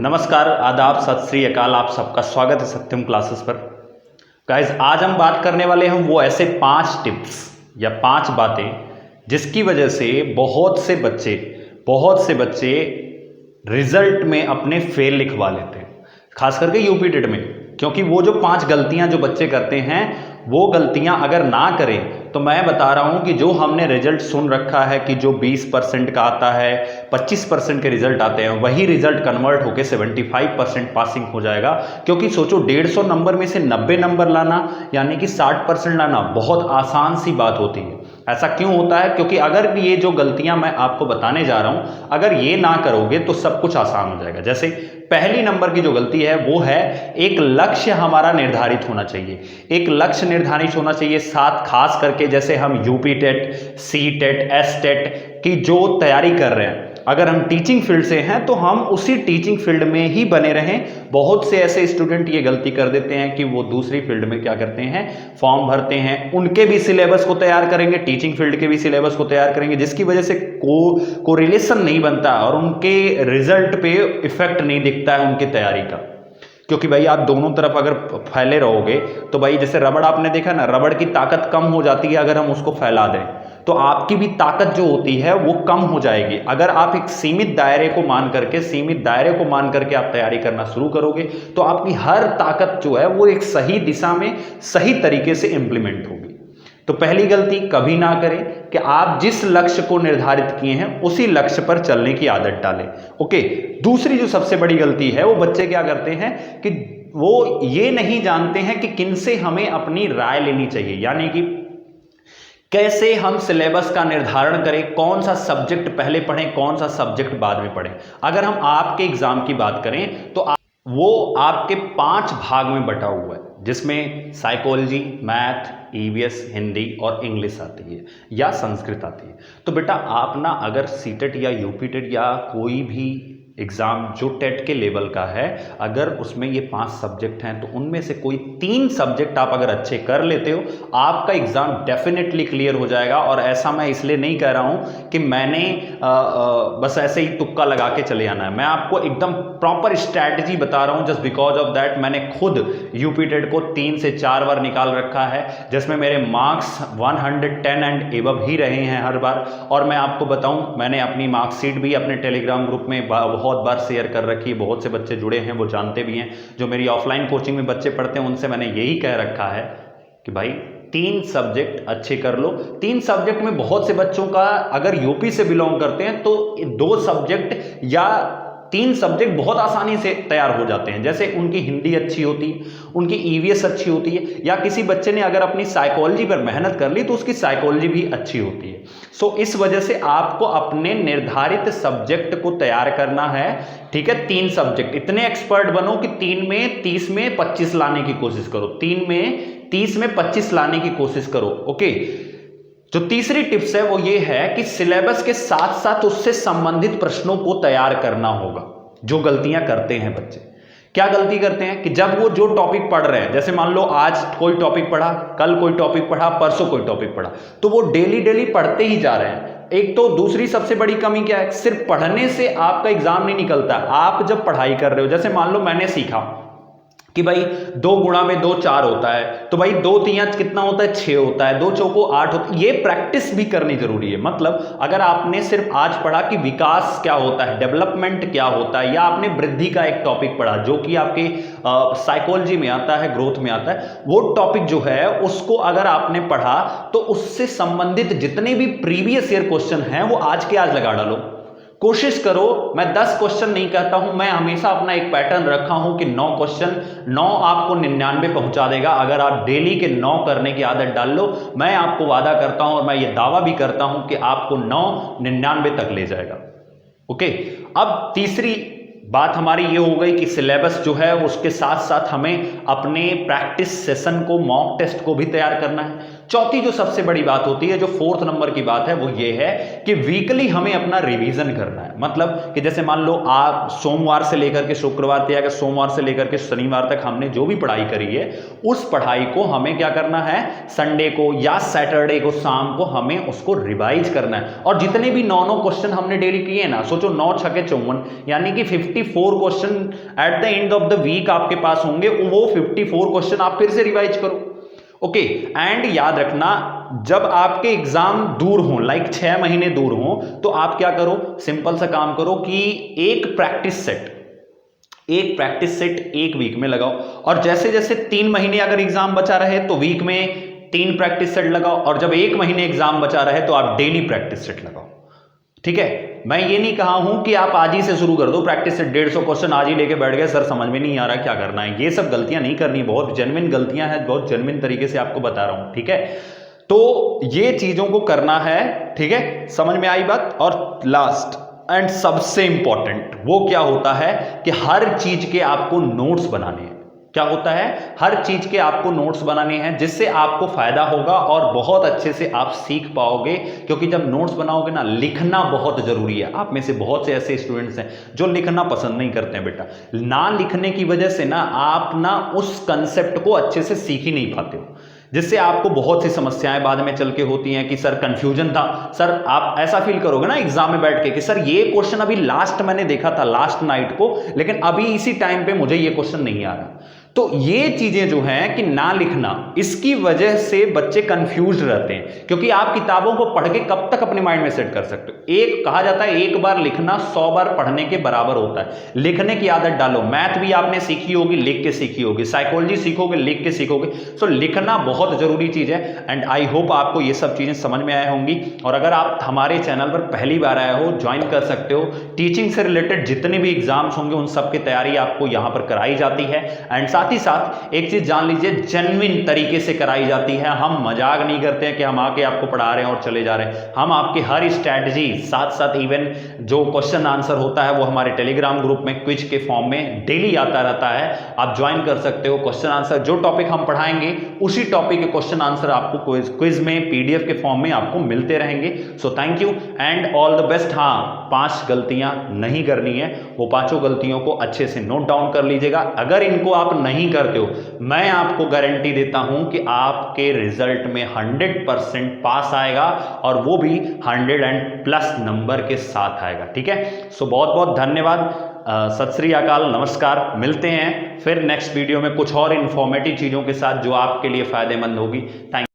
नमस्कार, आदाब, सत श्री अकाल। आप सबका स्वागत है सत्यम क्लासेस पर। गाइस, आज हम बात करने वाले हैं वो ऐसे 5 टिप्स या 5 बातें जिसकी वजह से बहुत से बच्चे रिजल्ट में अपने फेल लिखवा लेते हैं, खास करके यूपी टेट में। क्योंकि वो जो 5 गलतियां जो बच्चे करते हैं वो गलतियां अगर ना करें तो मैं बता रहा हूं कि जो हमने रिजल्ट सुन रखा है कि जो 20% का आता है, 25% के रिजल्ट आते हैं, वही रिजल्ट कन्वर्ट होकर 75% पासिंग हो जाएगा। क्योंकि सोचो, 150 नंबर में से 90 नंबर लाना यानी कि 60% लाना बहुत आसान सी बात होती है। ऐसा क्यों होता है? क्योंकि अगर ये जो गलतियां मैं आपको बताने जा रहा हूं, अगर ये ना करोगे तो सब कुछ आसान हो जाएगा। जैसे पहली नंबर की जो गलती है वो है, एक लक्ष्य हमारा निर्धारित होना चाहिए। एक लक्ष्य निर्धारित होना चाहिए, साथ खास करके जैसे हम UP TET, C TET, S TET की जो तैयारी कर रहे हैं, अगर हम टीचिंग फील्ड से हैं तो हम उसी टीचिंग फील्ड में ही बने रहें। बहुत से ऐसे स्टूडेंट ये गलती कर देते हैं कि वो दूसरी फील्ड में क्या करते हैं, फॉर्म भरते हैं, उनके भी सिलेबस को तैयार करेंगे, टीचिंग फील्ड के भी सिलेबस को तैयार करेंगे, जिसकी वजह से कोरिलेशन नहीं बनता और उनके रिजल्ट पे इफेक्ट नहीं दिखता है उनकी तैयारी का। क्योंकि भाई आप दोनों तरफ अगर फैले रहोगे तो भाई जैसे रबड़ आपने देखा ना, रबड़ की ताकत कम हो जाती है अगर हम उसको फैला दें, तो आपकी भी ताकत जो होती है वो कम हो जाएगी। अगर आप एक सीमित दायरे को मान करके आप तैयारी करना शुरू करोगे तो आपकी हर ताकत जो है वो एक सही दिशा में सही तरीके से इंप्लीमेंट होगी। तो पहली गलती कभी ना करें कि आप जिस लक्ष्य को निर्धारित किए हैं उसी लक्ष्य पर चलने की आदत डालें। ओके। दूसरी जो सबसे बड़ी गलती है, वो बच्चे क्या करते हैं कि वो ये नहीं जानते हैं कि किनसे हमें अपनी राय लेनी चाहिए, यानी कि कैसे हम सिलेबस का निर्धारण करें, कौन सा सब्जेक्ट पहले पढ़ें, कौन सा सब्जेक्ट बाद में पढ़ें। अगर हम आपके एग्जाम की बात करें तो वो आपके 5 भाग में बटा हुआ है, जिसमें साइकोलॉजी, मैथ, ईवीएस, हिंदी और इंग्लिश आती है या संस्कृत आती है। तो बेटा आप ना, अगर सीटेट या यूपी टेट या कोई भी एग्जाम जो टेट के लेवल का है, अगर उसमें ये 5 सब्जेक्ट हैं तो उनमें से कोई 3 सब्जेक्ट आप अगर अच्छे कर लेते हो, आपका एग्जाम डेफिनेटली क्लियर हो जाएगा। और ऐसा मैं इसलिए नहीं कह रहा हूं कि मैंने बस ऐसे ही तुक्का लगा के चले आना है। मैं आपको एकदम प्रॉपर स्ट्रैटेजी बता रहा हूं, जस्ट बिकॉज ऑफ दैट मैंने खुद यूपी टेट को 3 से 4 बार निकाल रखा है, जिसमें मेरे मार्क्स 110 एंड एबव ही रहे हैं हर बार। और मैं आपको बताऊं, मैंने अपनी मार्कशीट भी अपने टेलीग्राम ग्रुप में बहुत बार शेयर कर रखी है, बहुत से बच्चे जुड़े हैं, वो जानते भी हैं। जो मेरी ऑफलाइन कोचिंग में बच्चे पढ़ते हैं उनसे मैंने यही कह रखा है कि भाई 3 सब्जेक्ट अच्छे कर लो। 3 सब्जेक्ट में बहुत से बच्चों का, अगर यूपी से बिलोंग करते हैं तो 2 सब्जेक्ट या 3 सब्जेक्ट बहुत आसानी से तैयार हो जाते हैं। जैसे उनकी हिंदी अच्छी होती है, उनकी ईवीएस अच्छी होती है, या किसी बच्चे ने अगर अपनी साइकोलॉजी पर मेहनत कर ली तो उसकी साइकोलॉजी भी अच्छी होती है। सो इस वजह से आपको अपने निर्धारित सब्जेक्ट को तैयार करना है। ठीक है, 3 सब्जेक्ट, इतने एक्सपर्ट बनो कि 3 में 30 में 25 लाने की कोशिश करो, 3 में 30 में 25 लाने की कोशिश करो। ओके। जो तीसरी टिप्स है वो ये है कि सिलेबस के साथ साथ उससे संबंधित प्रश्नों को तैयार करना होगा। जो गलतियां करते हैं बच्चे, क्या गलती करते हैं कि जब वो जो टॉपिक पढ़ रहे हैं, जैसे मान लो आज कोई टॉपिक पढ़ा, कल कोई टॉपिक पढ़ा, परसों कोई टॉपिक पढ़ा, तो वो डेली पढ़ते ही जा रहे हैं। एक तो दूसरी सबसे बड़ी कमी क्या है, सिर्फ पढ़ने से आपका एग्जाम नहीं निकलता। आप जब पढ़ाई कर रहे हो, जैसे मान लो मैंने सीखा कि भाई 2 गुणा में 2 4 होता है, तो भाई 2 3 कितना होता है, 6 होता है, 2 चौको 8 होता है। ये प्रैक्टिस भी करनी जरूरी है। मतलब अगर आपने सिर्फ आज पढ़ा कि विकास क्या होता है, डेवलपमेंट क्या होता है, या आपने वृद्धि का एक टॉपिक पढ़ा जो कि आपके साइकोलॉजी में आता है, ग्रोथ में आता है, वो टॉपिक जो है उसको अगर आपने पढ़ा तो उससे संबंधित जितने भी प्रीवियस ईयर क्वेश्चन हैं वो आज के आज लगा डालो। कोशिश करो, मैं 10 क्वेश्चन नहीं कहता हूं, मैं हमेशा अपना एक पैटर्न रखा हूं कि 9 क्वेश्चन, 9 आपको 99 पहुंचा देगा। अगर आप डेली के 9 करने की आदत डाल लो, मैं आपको वादा करता हूं और मैं ये दावा भी करता हूं कि आपको 9 99 तक ले जाएगा। ओके। अब तीसरी बात हमारी ये हो गई कि सिलेबस जो है उसके साथ साथ हमें अपने प्रैक्टिस सेशन को, मॉक टेस्ट को भी तैयार करना है। चौथी जो सबसे बड़ी बात होती है, जो फोर्थ नंबर की बात है, वो ये है कि वीकली हमें अपना रिवीजन करना है। मतलब कि जैसे मान लो आप सोमवार से लेकर के शुक्रवार तक या सोमवार से लेकर के शनिवार तक हमने जो भी पढ़ाई करी है, उस पढ़ाई को हमें क्या करना है, संडे को या सैटरडे को शाम को हमें उसको रिवाइज करना है। और जितने भी 9 क्वेश्चन हमने डेली किए ना, सोचो 9 छके 54, यानी कि 54 question at the end of the week आपके पास होंगे। वो 54 क्वेश्चन आप फिर से रिवाइज करो। ओके, एंड याद रखना, जब आपके एग्जाम दूर हो, लाइक 6 महीने दूर हो, तो आप क्या करो, सिंपल सा काम करो कि एक प्रैक्टिस सेट एक वीक में लगाओ। और जैसे जैसे 3 महीने अगर एग्जाम बचा रहे तो वीक में 3 प्रैक्टिस सेट लगाओ, और जब 1 महीने एग्जाम बचा रहे तो आप डेली प्रैक्टिस सेट लगाओ। ठीक है, मैं ये नहीं कहा हूं कि आप आज ही से शुरू कर दो प्रैक्टिस से 150 क्वेश्चन आज ही लेके बैठ गए, सर समझ में नहीं आ रहा क्या करना है। ये सब गलतियां नहीं करनी, बहुत जेन्युइन गलतियां हैं, बहुत जेन्युइन तरीके से आपको बता रहा हूं। ठीक है, तो ये चीजों को करना है। ठीक है, समझ में आई बात। और लास्ट एंड सबसे इंपॉर्टेंट वो क्या होता है कि हर चीज के आपको नोट्स बनाने हैं। क्या होता है, हर चीज के आपको नोट्स बनाने हैं, जिससे आपको फायदा होगा और बहुत अच्छे से आप सीख पाओगे। क्योंकि जब नोट्स बनाओगे ना, लिखना बहुत जरूरी है। आप में से बहुत से ऐसे स्टूडेंट्स हैं जो लिखना पसंद नहीं करते हैं। बेटा, ना लिखने की वजह से ना आप ना उस कंसेप्ट को अच्छे से सीख ही नहीं पाते हो, जिससे आपको बहुत सी समस्याएं बाद में चल के होती हैं कि सर कंफ्यूजन था। सर आप ऐसा फील करोगे ना एग्जाम में बैठ के कि सर ये क्वेश्चन अभी लास्ट मैंने देखा था लास्ट नाइट को, लेकिन अभी इसी टाइम पे मुझे ये क्वेश्चन नहीं आ रहा। तो ये चीजें जो हैं कि ना लिखना, इसकी वजह से बच्चे कंफ्यूज रहते हैं। क्योंकि आप किताबों को पढ़ के कब तक अपने माइंड में सेट कर सकते हो। एक कहा जाता है, एक बार लिखना 100 बार पढ़ने के बराबर होता है। लिखने की आदत डालो। मैथ भी आपने सीखी होगी, लिख के सीखी होगी। साइकोलॉजी सीखोगे, लिख के सीखोगे। सो लिखना बहुत जरूरी चीज है। एंड आई होप आपको ये सब चीजें समझ में आए होंगी। और अगर आप हमारे चैनल पर पहली बार आए हो, ज्वाइन कर सकते हो। टीचिंग से रिलेटेड जितने भी एग्जाम्स होंगे उन सब की तैयारी आपको यहां पर कराई जाती है। एंड साथ ही साथ एक चीज जान लीजिए, जेन्युइन तरीके से कराई जाती है। हम मजाक नहीं करते हैं कि हम आके आपको पढ़ा रहे हैं और चले जा रहे हैं। हम आपकी हर स्ट्रैटेजी, साथ साथ इवन जो क्वेश्चन आंसर होता है वो हमारे टेलीग्राम ग्रुप में क्विज के फॉर्म में डेली आता रहता है। आप ज्वाइन कर सकते हो। क्वेश्चन आंसर जो टॉपिक हम पढ़ाएंगे उसी टॉपिक के क्वेश्चन आंसर आपको क्विज में पीडीएफ के फॉर्म में आपको मिलते रहेंगे। So thank you and all the best. हाँ, 5 गलतियां नहीं करनी है। वो 5 गलतियों को अच्छे से नोट डाउन कर लीजिएगा। अगर इनको आप नहीं करते हो, मैं आपको गारंटी देता हूं कि आपके रिजल्ट में 100% पास आएगा, और वो भी 100+ नंबर के साथ आएगा। ठीक है, सो बहुत बहुत धन्यवाद। सत श्री अकाल, नमस्कार। मिलते हैं फिर नेक्स्ट वीडियो में कुछ और इंफॉर्मेटिव चीजों के साथ जो आपके लिए फायदेमंद होगी। थैंक